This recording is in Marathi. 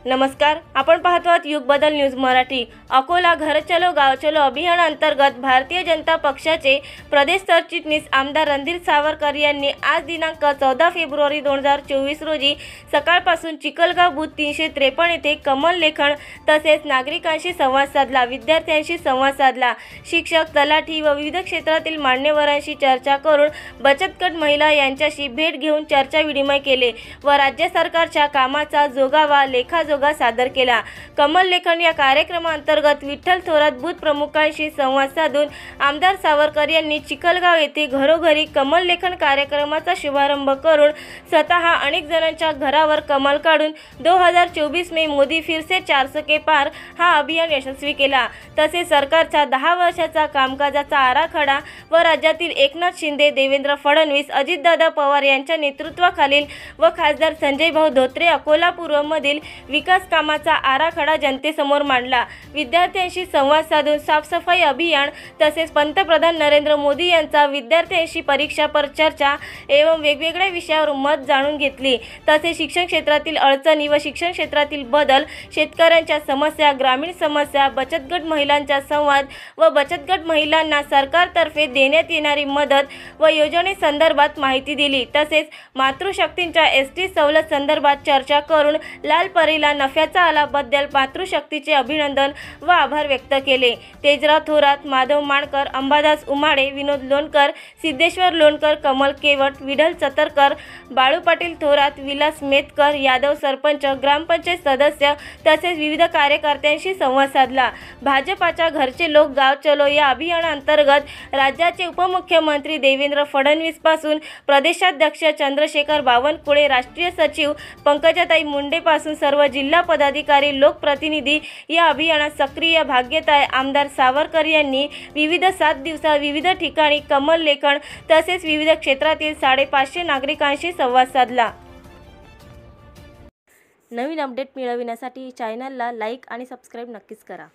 नमस्कार, आपण पाहतो आहात युग बदल न्यूज मराठी। अकोला घर चलो गाव चलो अभियान अंतर्गत भारतीय जनता पक्षाचे प्रदेश सरचिटणीस आमदार रणधीर सावरकर यांनी आज दिनांक 14 फेब्रुवारी 2024 रोजी सकाळपासून चिखलगाव बूथ 353 येथे कमल लेखन तसेच नागरिकांशी संवाद साधला, विद्यार्थ्यांशी संवाद साधला, शिक्षक, तलाठी व विविध क्षेत्रातील मान्यवरांशी चर्चा करून बचत गट महिला यांच्याशी भेट घेऊन चर्चा विनिमय केले व राज्य सरकारच्या कामाचा जोगावा लेखाजोखा सादर केला। कमल लेखन या कार्यक्रमांतर्गत विठ्ठल थोरात बूथ प्रमुखांशी संवाद साधून आमदार सावरकर यांनी चिखलगाव येथे घरोघरी कमल लेखन कार्यक्रमाचा शुभारंभ करून स्वतः अनेक जणांच्या घरावर कमल काढून 2024 में मोदी फिर से 400 के पार हा अभियान यशस्वी केला। तसेच सरकारचा 10 वर्षाचा कामकाजाचा आराखडा व राज्यातील एकनाथ शिंदे, देवेंद्र फडणवीस, अजितदादा पवार यांच्या नेतृत्वाखालील व खासदार संजय भाऊ धोत्रे अकोला पूर्व मधील विकास कामाचा आराखडा जनतेसमोर मांडला। विद्यार्थ्यांशी संवाद साधून साफसफाई अभियान तसेच पंतप्रधान नरेंद्र मोदी यांचा विद्यार्थ्यांशी परीक्षा पर चर्चा एवं वेगवेगळ्या विषयावर मत जाणून घेतली। तसेच शिक्षण क्षेत्रातील अडचणी व शिक्षण क्षेत्रातील बदल, शेतकऱ्यांच्या समस्या, ग्रामीण समस्या, बचत गट महिलांचा संवाद व बचत गट महिलांना सरकारतर्फे देण्यात येणारी मदत व योजनेसंदर्भात माहिती दिली। तसेच मातृशक्तींच्या एसटी सवलत संदर्भात चर्चा करून लाल परीला नफ्याचा आल्याबद्दल मातृशक्तीचे अभिनंदन व आभार व्यक्त केले। तेजराव थोरात, माधव माणकर, अंबादास उमाडे, विनोद लोणकर, सिद्धेश्वर लोणकर, कमल केवट, विठ्ठल चतरकर, बाळू पाटील थोरात, विलास मेतकर, यादव सरपंच, ग्रामपंचायत सदस्य तसेच विविध कार्यकर्त्यांशी संवाद साधला। भाजपाच्या घरचे लोक गाव चलो या अभियानांतर्गत राज्याचे उपमुख्यमंत्री देवेंद्र फडणवीस पासून प्रदेशाध्यक्ष चंद्रशेखर बावनकुळे, राष्ट्रीय सचिव पंकजाताई मुंडे पासून सर्व जिल्हा पदाधिकारी, लोकप्रतिनिधी या अभियानात सक्रिय भागीदार आहे। आमदार सावरकर यांनी विविध 7 दिवसात विविध ठिकाणी कमल लेखन तसेच विविध क्षेत्रातील 550 नागरिकांशी संवाद साधला। नवीन अपडेट मिळविण्यासाठी चॅनलला लाईक आणि सबस्क्राईब नक्कीच करा।